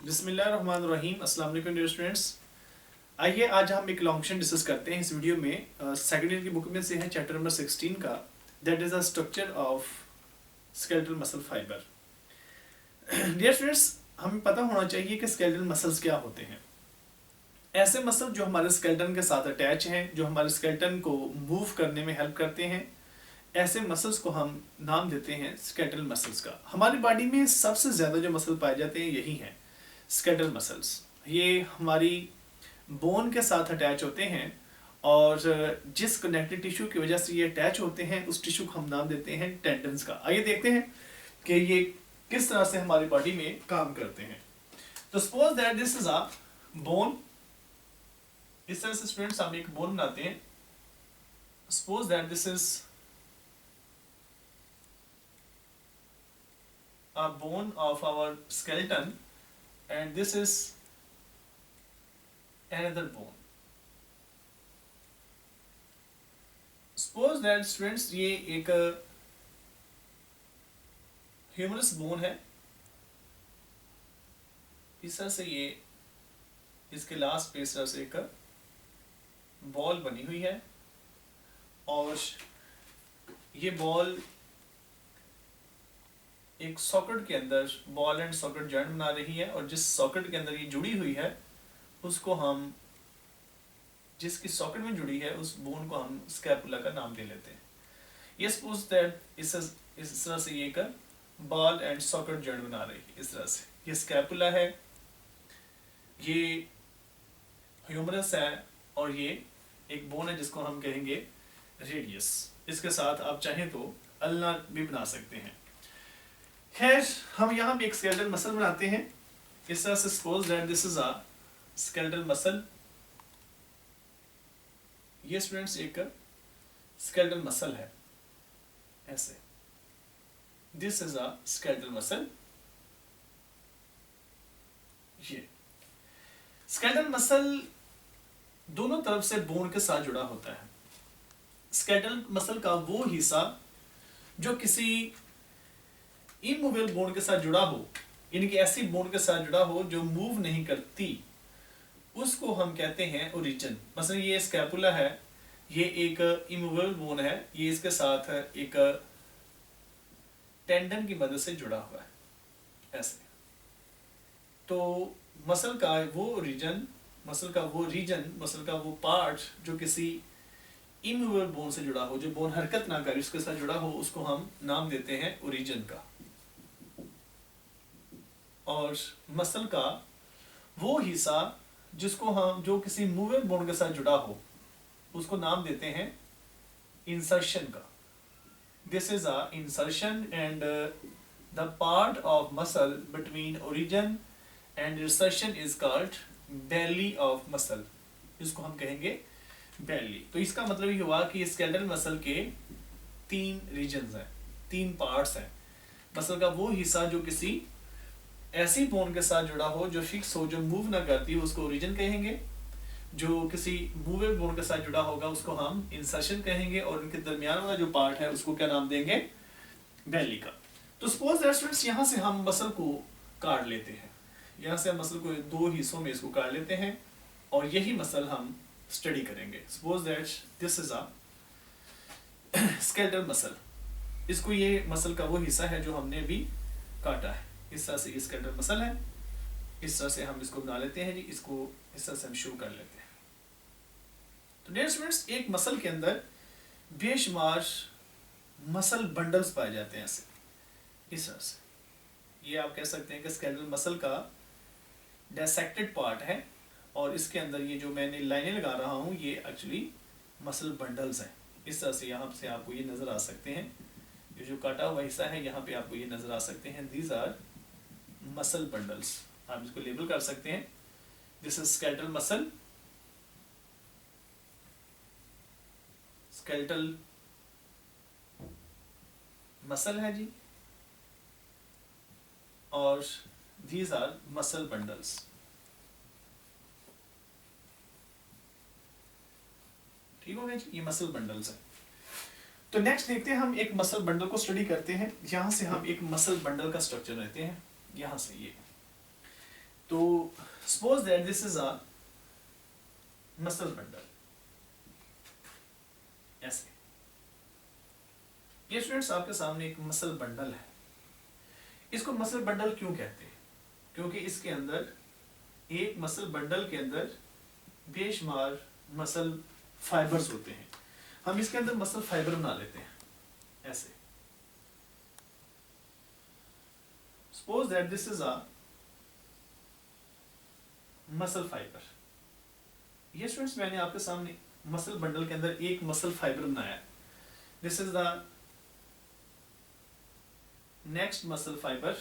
बिस्मिल्लाहिर्रहमानिर्रहीम। अस्सलाम वालेकुम डियर स्टूडेंट्स। आइए आज हम एक लॉन्ग क्वेश्चन डिस्कस करते हैं इस वीडियो में। सेकंड ईयर की बुक में से है चैप्टर नंबर 16 का, that is the structure of skeletal muscle fibre. Dear students, हमें पता होना चाहिए कि स्केलेटल मसल्स क्या होते हैं। ऐसे मसल जो हमारे स्केलेटन के साथ अटैच हैं, जो हमारे स्केलेटन को मूव करने में हेल्प करते हैं, ऐसे मसल्स को हम नाम देते हैं स्केलेटल मसल्स का। हमारी बॉडी में सबसे ज़्यादा जो मसल पाए जाते हैं यही हैं स्केलेटल मसल्स। ये हमारी बोन के साथ अटैच होते हैं और जिस कनेक्टिव टिश्यू की वजह से ये अटैच होते हैं उस टिश्यू को हम नाम देते हैं टेंडन्स का। आइए देखते हैं कि ये किस तरह से हमारी बॉडी में काम करते हैं। तो suppose that this is a bone. इस तरह से स्टूडेंट्स हम एक बोन बनाते हैं। Suppose that this is a bone of our skeleton and this is another bone. Suppose that students ये एक ह्यूमरस बोन है। इस तरह से ये इसके लास्ट पे इस तरह से एक बॉल बनी हुई है और ये बॉल एक सॉकेट के अंदर बॉल एंड सॉकेट जॉइंट बना रही है और जिस सॉकेट के अंदर ये जुड़ी हुई है उसको हम जिसकी सॉकेट में जुड़ी है उस बोन को हम स्कैपुला का नाम दे लेते हैं। ये सपोज दैट इस तरह से ये एक बॉल एंड सॉकेट जॉइंट बना रही है। इस तरह से ये स्कैपुला है, ये ह्यूमरस है और ये एक बोन है जिसको हम कहेंगे रेडियस। इसके साथ आप चाहें तो अल्ना भी बना सकते हैं। खैर, हम यहाँ पे एक स्केलेटल मसल बनाते हैं। इस तरह से suppose that this is a skeletal muscle. ये स्टूडेंट्स एक स्केलेटल मसल है ऐसे। This is a skeletal muscle. ये स्केलेटल मसल दोनों तरफ से बोन के साथ जुड़ा होता है। स्केलेटल मसल का वो हिस्सा जो किसी इमूवेबल बोन के साथ जुड़ा हो, यानी कि ऐसी बोन के साथ जुड़ा हो जो मूव नहीं करती, उसको हम कहते हैं ओरिजिन। मसलन ये स्कैपुला है, ये एक इमूवेबल बोन है, ये इसके साथ एक टेंडन की मदद से जुड़ा हुआ है ऐसे। तो मसल का वो रीजन, मसल का वो पार्ट जो किसी इमूवेबल बोन से जुड़ा हो, जो बोन हरकत ना करे उसके साथ जुड़ा हो, उसको हम नाम देते हैं ओरिजिन का। और मसल का वो हिस्सा जिसको हम जो किसी मूवेबल बोन के साथ जुड़ा हो उसको नाम देते हैं इंसर्शन का। This is a insertion and the part of muscle between origin and insertion is called belly of muscle. इसको हम कहेंगे बेली। तो इसका मतलब ये हुआ कि स्केलेटल मसल के 3 रीजन्स हैं, 3 पार्ट्स हैं। मसल का वो हिस्सा जो किसी ऐसी बोन के साथ जुड़ा हो जो फिक्स हो, जो मूव ना करती हो, उसको ओरिजिन कहेंगे। जो किसी मूवेबल बोन के साथ जुड़ा होगा उसको हम इंसर्शन कहेंगे और इनके दरमियान वाला जो पार्ट है उसको क्या नाम देंगे, बेली का। तो सपोज दैट स्टूडेंट्स यहाँ से हम मसल को काट लेते हैं, यहाँ से हम मसल को 2 हिस्सों में इसको काट लेते हैं और यही मसल हम स्टडी करेंगे। Suppose that this is a skeletal muscle. इसको ये मसल का वो हिस्सा है जो हमने अभी काटा है। इस तरह से ये स्केलेटल मसल है। इस तरह से हम इसको बना लेते हैं जी, इसको इस तरह से हम शुरू कर लेते हैं। तो डियर स्टूडेंट्स, एक मसल के अंदर बेशुमार मसल बंडल्स पाए जाते हैं ऐसे। इस तरह से ये आप कह सकते हैं कि स्केलेटल मसल का डायसेक्टेड पार्ट है और इसके अंदर ये जो मैंने लाइनें लगा रहा हूँ ये एक्चुअली मसल बंडल्स हैं। इस तरह से यहाँ से आपको ये नजर आ सकते हैं। ये जो काटा हुआ हिस्सा है यहाँ पे आपको ये नजर आ सकते हैं। These are muscle bundles. आप इसको लेबल कर सकते हैं। This is skeletal muscle. Skeletal muscle है जी और these आर मसल बंडल्स। ठीक हो गया जी, ये मसल बंडल्स है। तो नेक्स्ट देखते हैं, हम एक मसल बंडल को स्टडी करते हैं। यहां से हम एक मसल बंडल का स्ट्रक्चर लेते हैं। यहां से तो suppose that this is a muscle bundle, ऐसे। ये स्टूडेंट्स आपके सामने एक मसल बंडल है। इसको मसल बंडल क्यों कहते हैं? क्योंकि इसके अंदर, एक मसल बंडल के अंदर बेशुमार मसल फाइबर्स होते हैं। हम इसके अंदर मसल फाइबर बना लेते हैं, ऐसे। Suppose that this is a muscle fibre. ये स्टूडेंट्स मैंने आपके सामने मसल बंडल के अंदर एक मसल फाइबर बनाया है। This is the next muscle fibre.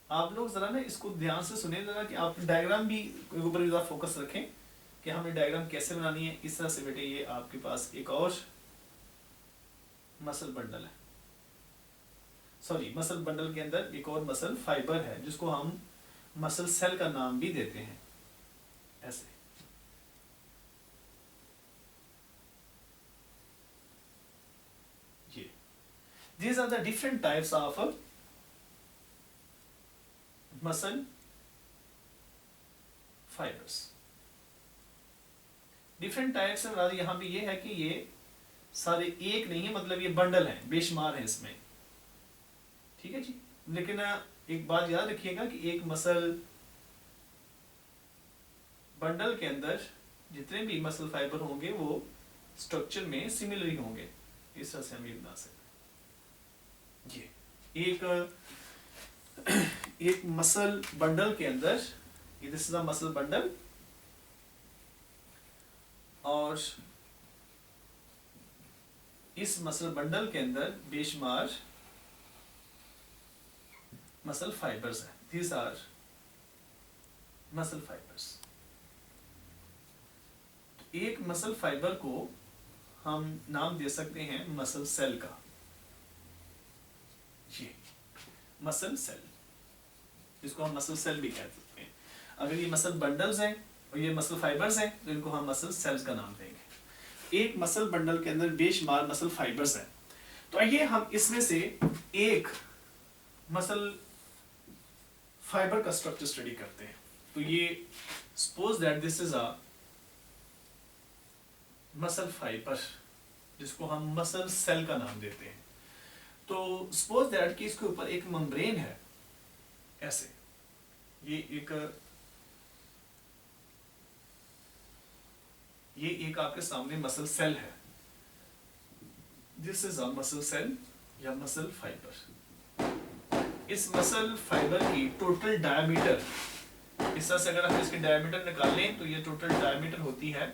आप लोग जरा ना इसको ध्यान से सुने जरा, कि आप डायग्राम भी ऊपर ज़्यादा फोकस रखें कि हमें डायग्राम कैसे बनानी है। इस तरह से बेटे, ये आपके पास एक और मसल बंडल है, सॉरी मसल बंडल के अंदर एक और मसल फाइबर है, जिसको हम मसल सेल का नाम भी देते हैं, ऐसे। ये these are the different types of muscle fibers। Different types है, यहाँ पे ये है कि ये सारे एक नहीं है, मतलब ये बंडल हैं, बेशुमार हैं इसमें, ठीक है जी। लेकिन एक बात याद रखिएगा कि एक मसल बंडल के अंदर जितने भी मसल फाइबर होंगे वो स्ट्रक्चर में सिमिलर ही होंगे। इस तरह से हम ये बना सकते हैं। ये एक मसल बंडल के अंदर, this is a muscle bundle, और इस मसल बंडल के अंदर बेशुमार मसल फाइबर्स हैं। These are muscle fibres. एक मसल फाइबर को हम नाम दे सकते हैं मसल सेल का। ये मसल सेल, इसको हम मसल सेल भी कह सकते हैं। अगर ये मसल बंडल्स हैं और ये मसल फाइबर्स हैं, तो इनको हम मसल सेल्स का नाम देंगे। एक मसल बंडल के अंदर बेशुमार मसल फाइबर्स हैं। तो आइए हम इसमें से एक मसल फाइबर का स्ट्रक्चर स्टडी करते हैं। तो ये suppose that this is a muscle fibre, जिसको हम मसल सेल का नाम देते हैं। तो सपोज दैट कि इसके ऊपर एक मेम्ब्रेन है, ऐसे। ये एक आपके सामने मसल सेल है। This is a muscle cell या मसल फाइबर। इस मसल फाइबर की टोटल डायमीटर, इस तरह से अगर हम इसकी डायमीटर निकालें तो ये टोटल डायमीटर होती है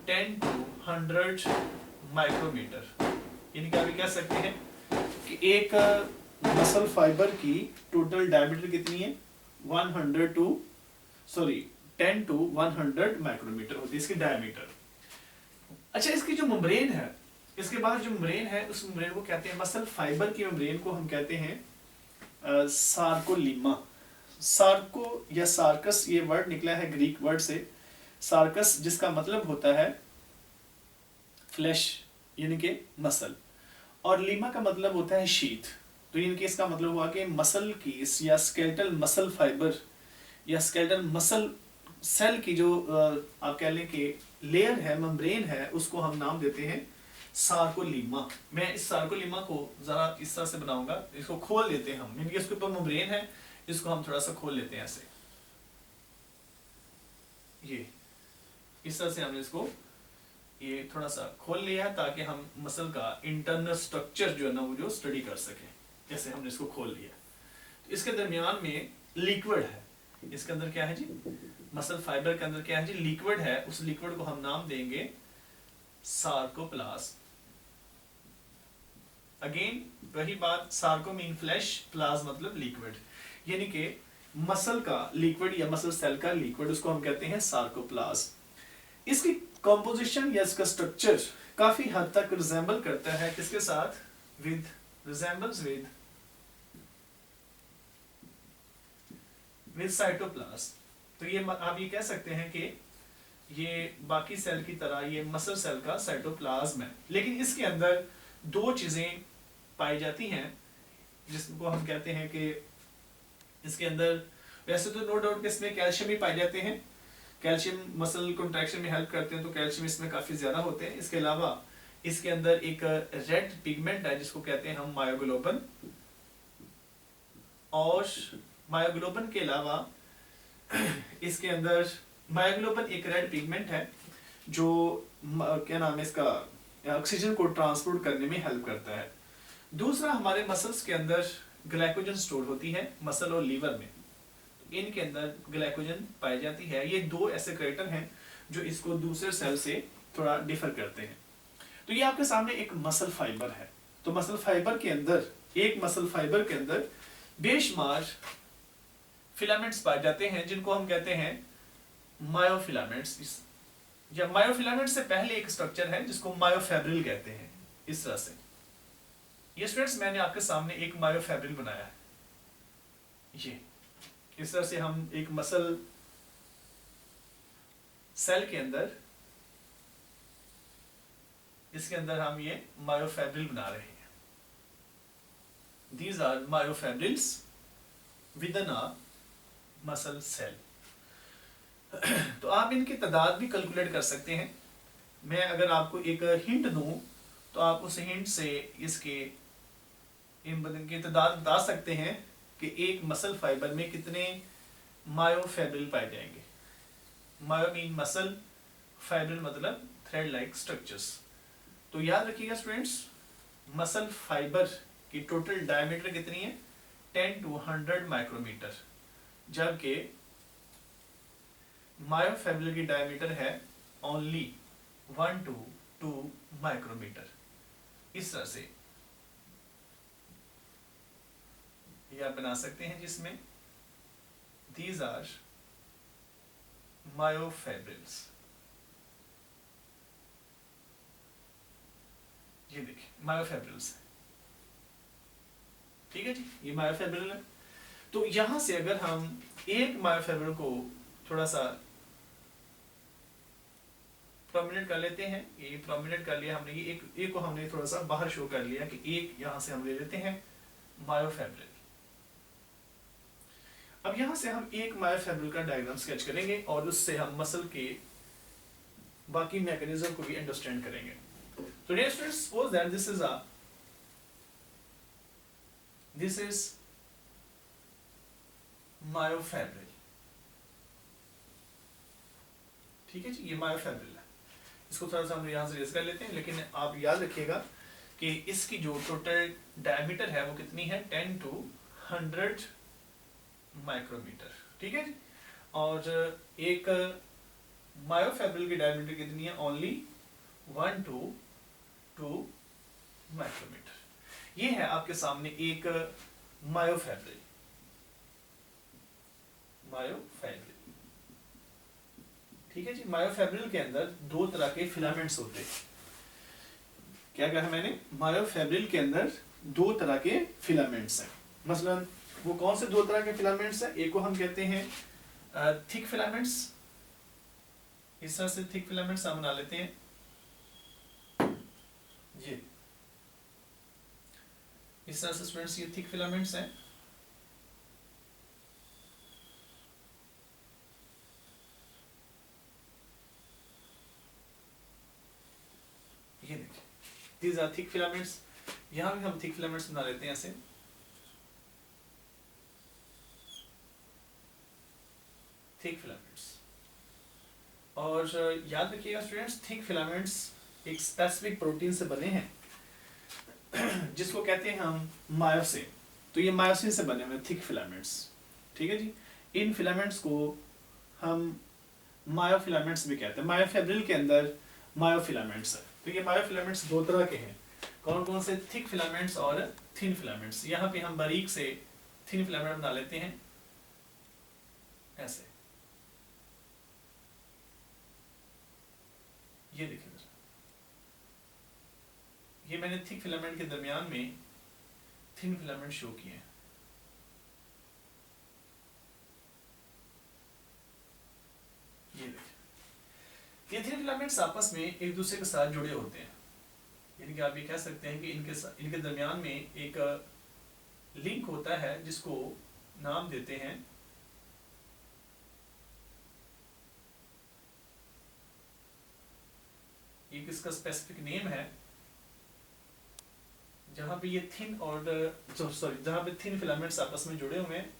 10 to 100 माइक्रोमीटर। यानी कि आप कह सकते हैं कि एक मसल फाइबर की टोटल डायमीटर कितनी है, 10 to 100 माइक्रोमीटर होती है इसकी डायमीटर। अच्छा, इसकी जो मेम्ब्रेन है, इसके बाद जो मेम्ब्रेन है, उस मेम्ब्रेन को कहते हैं, मसल फाइबर की मेम्ब्रेन को हम कहते हैं सार्कोलीमा। सार्को या सार्कस, ये वर्ड निकला है ग्रीक वर्ड से सार्कस, जिसका मतलब होता है फ्लैश यानी कि मसल, और लीमा का मतलब होता है शीथ। तो इनके इसका मतलब हुआ कि मसल की या स्केलेटल मसल फाइबर या स्केलेटल मसल सेल की जो आप कह लें कि लेयर है, मेम्ब्रेन है, उसको हम नाम देते हैं सार्कोलीमा। मैं इस सार्कोलीमा को जरा इस तरह से बनाऊंगा, इसको खोल लेते हैं हम, यानी कि इसके ऊपर मेम्ब्रेन है, इसको हम थोड़ा सा खोल लेते हैं ऐसे। ये इस तरह से हमने इसको ये थोड़ा सा खोल लिया है, ताकि हम मसल का इंटरनल स्ट्रक्चर जो है ना वो जो स्टडी कर सके। जैसे हमने इसको खोल लिया, तो इसके दरमियान में लिक्विड है। इसके अंदर क्या है जी, मसल फाइबर के अंदर क्या है जी, लिक्विड है। उस लिक्विड को हम नाम देंगे सार्कोप्लाज्म। अगेन वही बात, सार्को मीन फ्लैश, प्लाज्म मतलब लिक्विड, यानी कि मसल का लिक्विड या मसल सेल का लिक्विड, उसको हम कहते हैं सार्कोप्लाज्म। इसकी कंपोजिशन या इसका स्ट्रक्चर काफी हद तक रिजेंबल करता है किसके साथ, रिजेंबल्स विद साइटोप्लाज्म। तो ये आप ये कह सकते हैं कि ये बाकी सेल की तरह ये मसल सेल का साइटोप्लाज्म है, लेकिन इसके अंदर दो चीजें पाई जाती हैं, जिसको हम कहते हैं कि इसके अंदर वैसे तो नो डाउट कि इसमें कैल्शियम भी पाए जाते हैं, कैल्शियम मसल कॉन्ट्रैक्शन में हेल्प करते हैं, तो कैल्शियम इसमें काफी ज्यादा होते हैं। इसके अलावा इसके अंदर एक रेड पिगमेंट है जिसको कहते हैं हम मायोग्लोबिन, और मायोग्लोबिन के अलावा इसके अंदर मायोग्लोबिन एक रेड पिगमेंट है जो क्या नाम है इसका, ऑक्सीजन को ट्रांसपोर्ट करने में हेल्प करता है। दूसरा, हमारे मसल्स के अंदर ग्लाइकोजन स्टोर होती है, मसल और लीवर में, इनके अंदर ग्लाइकोजन पाई जाती है। ये दो ऐसे कैरेक्टर हैं जो इसको दूसरे सेल से थोड़ा डिफर करते हैं। तो ये आपके सामने एक मसल फाइबर है। तो मसल फाइबर के अंदर, एक मसल फाइबर के अंदर बेशुमार फिलामेंट्स पाए जाते हैं जिनको हम कहते हैं मायोफिलामेंट्स, या मायोफिलामेंट से पहले एक स्ट्रक्चर है जिसको मायोफैब्रिल कहते हैं। इस तरह से ये स्टूडेंट्स मैंने आपके सामने एक मायोफैब्रिल बनाया है। ये इस तरह से हम एक मसल सेल के अंदर, इसके अंदर हम ये मायोफैब्रिल बना रहे हैं। These are myofibrils within a muscle cell. तो आप इनकी तादाद भी कैलकुलेट कर सकते हैं। मैं अगर आपको एक हिंट दूं तो आप उस हिंट से इसके इनकी तादाद बता सकते हैं कि एक मसल फाइबर में कितने मायोफैब्रिल पाए जाएंगे। मायो मीन मसल, फाइब्रिल मतलब थ्रेड लाइक स्ट्रक्चर्स। तो याद रखिएगा स्टूडेंट्स, मसल फाइबर की टोटल डायमीटर कितनी है, 10 to 100 माइक्रोमीटर, जबकि मायोफैब्रिल की डायमीटर है ओनली 1 to 2 माइक्रोमीटर। इस तरह से ये आप बना सकते हैं, जिसमें these are मायोफैब्रिल्स। ये देखिए मायोफैब्रिल्स है, ठीक है जी, ये मायोफैब्रिल है। तो यहां से अगर हम एक मायोफैब्रिल को थोड़ा सा प्रोमिनेंट कर लेते हैं, ये प्रोमिनेंट कर लिया हमने, ये एक को हमने थोड़ा सा बाहर शो कर लिया कि एक यहां से हम ले लेते हैं मायोफैब्रिल। अब यहां से हम एक मायोफैब्रिल का डायग्राम स्केच करेंगे और उससे हम मसल के बाकी मैकेनिज्म को भी अंडरस्टैंड करेंगे। तो dear students, suppose that this is myofibril, ठीक है जी, ये मायोफैब्रिल है। इसको थोड़ा सा हम यहां से रेज कर लेते हैं, लेकिन आप याद रखिएगा कि इसकी जो टोटल डायमीटर है वो कितनी है, 10 to 100 माइक्रोमीटर, ठीक है जी। और एक मायोफैब्रिल की डायमीटर कितनी है, ओनली 1 to 2 माइक्रोमीटर। ये है आपके सामने एक मायोफैब्रिल, ठीक है जी। मायोफैब्रिल के अंदर दो तरह के फिलामेंट्स होते हैं। क्या कहा मैंने, मायोफैब्रिल के अंदर दो तरह के फिलामेंट्स हैं। मसलन वो कौन से दो तरह के फिलामेंट्स हैं, एक को हम कहते हैं थिक फिलामेंट्स, इस तरह से थिक फिलामेंट्स हम बना लेते हैं, ये इस तरह से स्टूडेंट्स ये थिक फिलामेंट्स हैं। ये देखिए, these are thick filaments। यहां भी हम थिक फिलामेंट्स बना लेते हैं ऐसे, थिक फिलामेंट्स। और याद रखिएगा स्टूडेंट्स, थिक फिलामेंट्स एक स्पेसिफिक प्रोटीन से बने हैं जिसको कहते हैं हम मायोसिन। तो ये मायोसिन से बने हुए थिक फिलामेंट्स, ठीक है जी। इन फिलामेंट्स को हम मायोफिलामेंट्स भी कहते हैं। मायोफैब्रिल के अंदर मायोफिलामेंट्स है। तो ये मायोफिलामेंट्स दो तरह के हैं, कौन कौन से, थिक फिलामेंट्स और थिन फिलामेंट्स। यहाँ पे हम बारीक से थिन फिलामेंट बना लेते हैं ऐसे, ये देखिए, ये मैंने थिक फिलामेंट के दरमियान में थिन फिलामेंट शो किए हैं। ये देखिए, ये थिन फिलामेंट्स आपस में एक दूसरे के साथ जुड़े होते हैं, यानी कि आप ये कह सकते हैं कि इनके दरमियान में एक लिंक होता है जिसको नाम देते हैं इसका स्पेसिफिक नेम है, जहां पे ये थिन और सॉरी जहां पे थिन फिलामेंट्स आपस में जुड़े हुए हैं,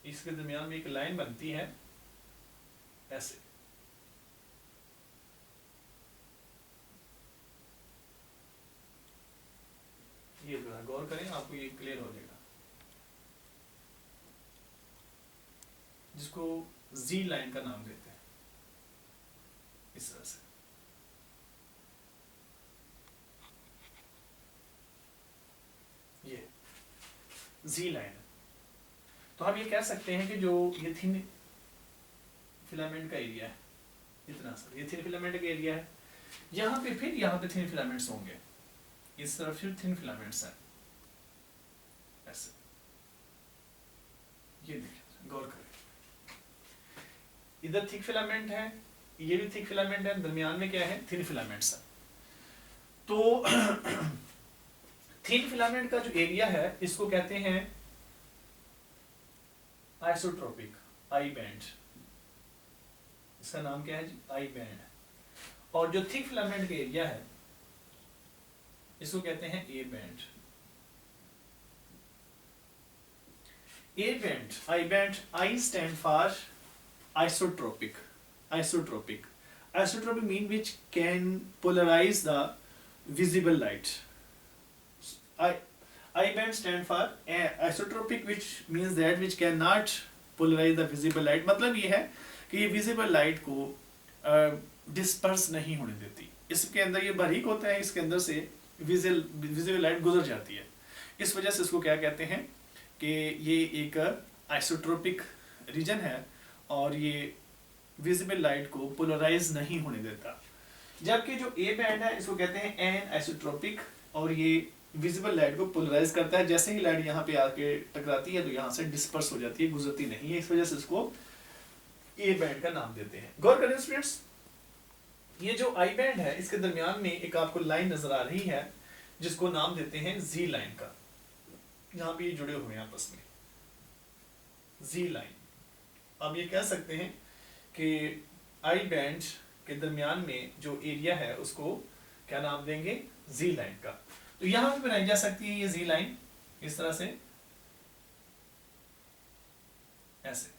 इसके दरमियान में एक लाइन बनती है ऐसे। ये जरा गौर करें, आपको ये क्लियर हो जाएगा, जिसको जी लाइन का नाम देते हैं इस तरह से। ये जी लाइन है। तो हम ये कह सकते हैं कि जो ये थिन फिलामेंट का एरिया है, इतना सा ये थिन फिलामेंट का एरिया है, यहाँ पे फिर यहाँ पे थिन फिलामेंट्स होंगे, इस तरफ फिर थिन फिलामेंट्स हैं ऐसे। ये देखिए, गौर करें, इधर थिक फिलामेंट है, ये भी थिक फिलामेंट है, दरमियान में क्या है, थिन फिलामेंट्स है। तो थिन फिलामेंट का जो एरिया है इसको कहते हैं आइसोट्रोपिक, आई बैंड। इसका नाम क्या है जी, आई बैंड। और जो थिक फिलामेंट का एरिया है इसको कहते हैं A band. A band, I band, I stand for isotropic. Isotropic. Isotropic mean which can polarize the visible light. I band stand for isotropic, which means that which cannot polarize the visible light. मतलब ये है कि ये visible light को disperse नहीं होने देती। इसके अंदर ये बारीक होता है, इसके अंदर से visible light गुजर जाती है। इस वजह से इसको क्या कहते हैं कि ये एक isotropic region है और ये विजिबल लाइट को पोलराइज नहीं होने देता। जबकि जो ए बैंड है इसको कहते हैं एन आइसोट्रोपिक, और ये विजिबल लाइट को पोलराइज करता है। जैसे ही लाइट यहाँ पे आके टकराती है तो यहाँ से डिस्पर्स हो जाती है, गुजरती नहीं है, इस वजह से इसको ए बैंड का नाम देते हैं। गौर करें स्टूडेंट्स, ये जो आई बैंड है इसके दरमियान में एक आपको लाइन नजर आ रही है जिसको नाम देते हैं जी लाइन का। यहाँ पे ये जुड़े हुए हैं आपस में, जी लाइन। अब ये कह सकते हैं कि आई बैंड के दरमियान में जो एरिया है उसको क्या नाम देंगे, जी लाइन का। तो यहां पे बनाई जा सकती है ये जी लाइन इस तरह से, ऐसे।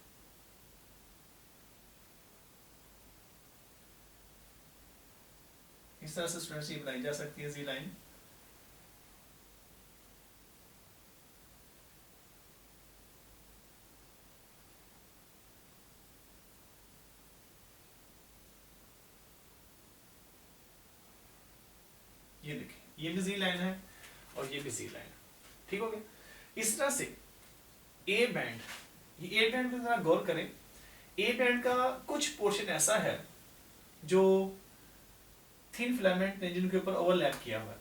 इस तरह से स्टूडेंट्स ये बनाई जा सकती है जी लाइन। ये देखिए, ये भी जी लाइन है और ये भी जी लाइन, ठीक हो गया। इस तरह से ए बैंड, ये ए बैंड पे जरा गौर करें। ए बैंड का कुछ पोर्शन ऐसा है जो थिन फिलामेंट ने जिनके ऊपर ओवरलैप किया हुआ है,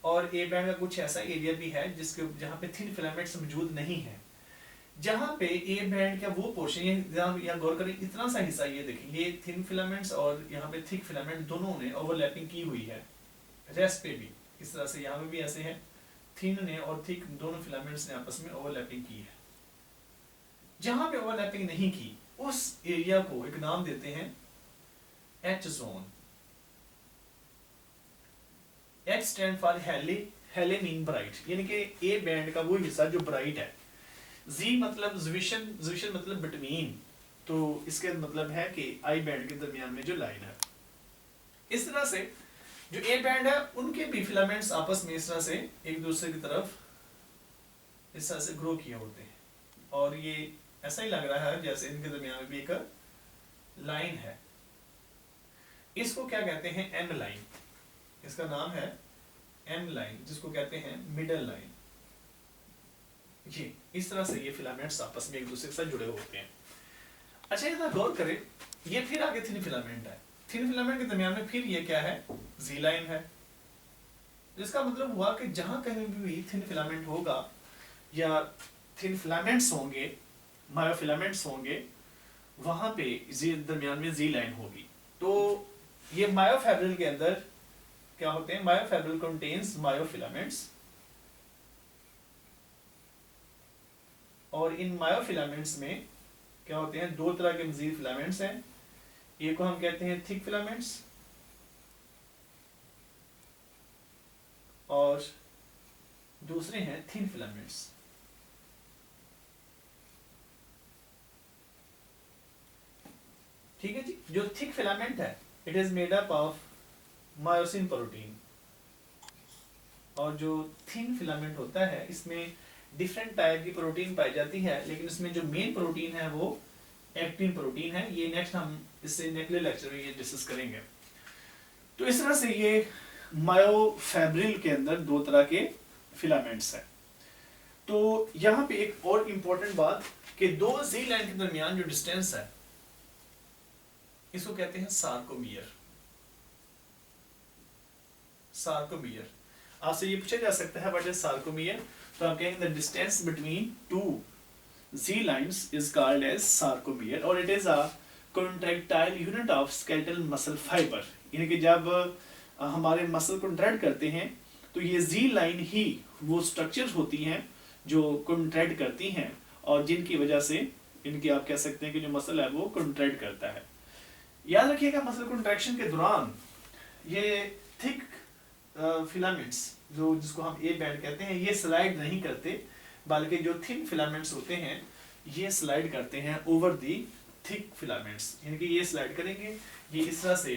और ए बैंड का कुछ ऐसा एरिया भी है जिसके जहां पे थिन फिलामेंट्स मौजूद नहीं है। जहां पे ए बैंड का वो पोर्शन, ये यहाँ गौर करें, इतना सा हिस्सा ये देखिए, ये थिन फिलामेंट्स और यहाँ पे थिक फिलामेंट दोनों ने ओवरलैपिंग की हुई है। रेस्ट पे भी इस तरह से, यहाँ पे भी ऐसे है, थिन ने और थिक दोनों फिलामेंट्स ने आपस में ओवरलैपिंग की है। जहां पे ओवरलैपिंग नहीं की उस एरिया को एक नाम देते हैं H zone. H stand for हेले, हेले मीन ब्राइट, यानी कि ए बैंड का वो हिस्सा जो ब्राइट है। जी मतलब जुविशन, जुविशन मतलब बिटवीन, तो इसके मतलब है कि आई बैंड के दरमियान में जो लाइन है। इस तरह से जो ए बैंड है उनके भी फिलामेंट्स आपस में इस तरह से एक दूसरे की तरफ इस तरह से ग्रो किए होते हैं, और ये ऐसा ही लग रहा है जैसे इनके दरमियान में एक लाइन है। इसको क्या कहते हैं, एम लाइन। इसका नाम है एम लाइन, जिसको कहते हैं मिडल लाइन। ये इस तरह से ये फिलामेंट्स आपस में एक दूसरे के साथ जुड़े होते हैं। अच्छा, इतना गौर करें, ये फिर आगे थिन फिलामेंट है। थिन फिलामेंट के दरमियान में फिर ये क्या है, जी लाइन है। इसका मतलब हुआ कि जहां कहीं भी थिन फिलामेंट होगा या थिन फिलामेंट्स होंगे, मायोफिलामेंट्स होंगे, वहां पे जी दरमियान में जी लाइन होगी। तो ये मायोफैब्रिल के अंदर क्या होते हैं, मायोफैब्रिल कंटेन्स मायोफिलामेंट्स, और इन मायोफिलामेंट्स में क्या होते हैं, दो तरह के मजीद फिलामेंट्स हैं। एक को हम कहते हैं थिक फिलामेंट्स और दूसरे हैं थिन फिलामेंट्स। ठीक है जी। जो थिक फिलामेंट है it is made up of myosin protein, और जो थिन फिलामेंट होता है इसमें डिफरेंट टाइप की प्रोटीन पाई जाती है, लेकिन इसमें जो मेन प्रोटीन है वो एक्टिन प्रोटीन है। ये नेक्स्ट हम इससे अगले लेक्चर में ये डिस्कस करेंगे। तो इस तरह से ये मायोफैब्रिल के अंदर दो तरह के फिलामेंट्स हैं। तो यहाँ पे एक और इम्पोर्टेंट बात कि दो जी लाइन के दरमियान जो डिस्टेंस है इसको कहते हैं सार्कोमियर। सार्कोमियर, आपसे ये पूछा जा सकता है व्हाट इज सार्कोमियर, तो आप कहेंगे the distance between two Z lines is called as sarcomere, और it is a contractile unit of skeletal muscle fibre. यानी कि जब हमारे मसल कॉन्ट्रैक्ट करते हैं तो ये जी लाइन ही वो स्ट्रक्चर्स होती हैं जो कॉन्ट्रैक्ट करती हैं और जिनकी वजह से इनकी आप कह सकते हैं कि जो मसल है वो कॉन्ट्रैक्ट करता है। याद रखिएगा मसल कॉन्ट्रैक्शन के दौरान ये थिक फिलामेंट्स जो जिसको हम ए बैंड कहते हैं ये स्लाइड नहीं करते, बल्कि जो थिन फिलामेंट्स होते हैं ये स्लाइड करते हैं ओवर दी थिक फिलामेंट्स। यानी कि ये स्लाइड करेंगे, ये इस तरह से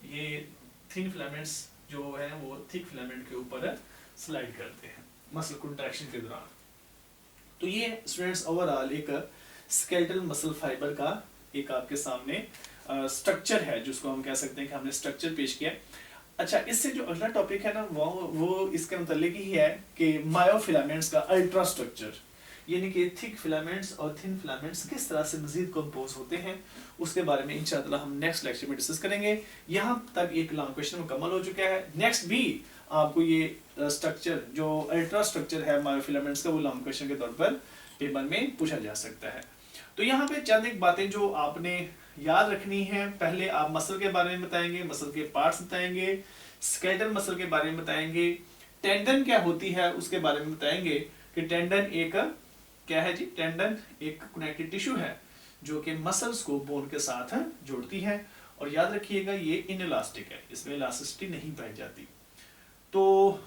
ये थिन फिलामेंट्स जो है वो थिक फिलामेंट के ऊपर स्लाइड करते हैं मसल कॉन्ट्रैक्शन के दौरान। तो ये स्टूडेंट्स ओवरऑल एक स्केलेटल मसल फाइबर का एक आपके सामने स्ट्रक्चर है जिसको हम कह सकते हैं कि हमने स्ट्रक्चर पेश किया। अच्छा, इससे जो अगला टॉपिक है ना वो इसके मुतालिक ही है कि मायोफिलामेंट्स का अल्ट्रा स्ट्रक्चर, यानी कि थिक फिलामेंट्स और थिन फिलामेंट्स किस तरह से मजीद कंपोज होते हैं उसके बारे में इंशाअल्लाह हम नेक्स्ट लेक्चर में डिस्कस करेंगे। यहाँ तक एक लॉन्ग क्वेश्चन मुकम्मल हो चुका है। नेक्स्ट भी आपको ये स्ट्रक्चर जो अल्ट्रा स्ट्रक्चर है मायोफिलामेंट्स का वो लॉन्ग क्वेश्चन के तौर पर पेपर में पूछा जा सकता है। तो यहाँ पे चंद एक बातें जो आपने याद रखनी है, पहले आप मसल के बारे में बताएंगे, मसल के पार्ट्स बताएंगे, स्केलेटल मसल के बारे में बताएंगे, टेंडन क्या होती है उसके बारे में बताएंगे कि टेंडन एक क्या है जी, टेंडन एक कनेक्टिव टिश्यू है जो कि मसल्स को बोन के साथ जोड़ती है, और याद रखिएगा ये इनइलास्टिक है, इसमें इलास्टिसिटी नहीं पाई जाती। तो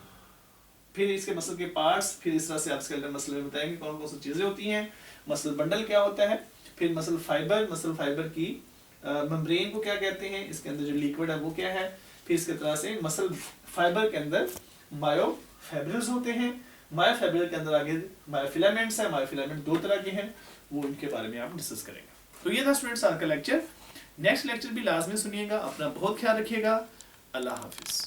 फिर इसके मसल के पार्ट्स, फिर इस तरह से आप स्केलेटल मसल में बताएंगे कौन कौन सी चीजें होती हैं, मसल बंडल क्या होता है, फिर मसल फाइबर की मेम्ब्रेन को क्या कहते हैं, इसके अंदर जो लिक्विड है वो क्या है, फिर इसके तरह से मसल फाइबर के अंदर मायोफैब्रिल्स होते हैं, मायोफैब्रिल के अंदर आगे मायोफिलामेंट्स है, मायोफिलामेंट दो तरह के हैं, वो इनके बारे में आप डिस्कस करेंगे। तो ये था स्टूडेंट्स आज का लेक्चर। नेक्स्ट लेक्चर भी लाजमी सुनिएगा, अपना बहुत ख्याल रखिएगा। अल्लाह हाफिज।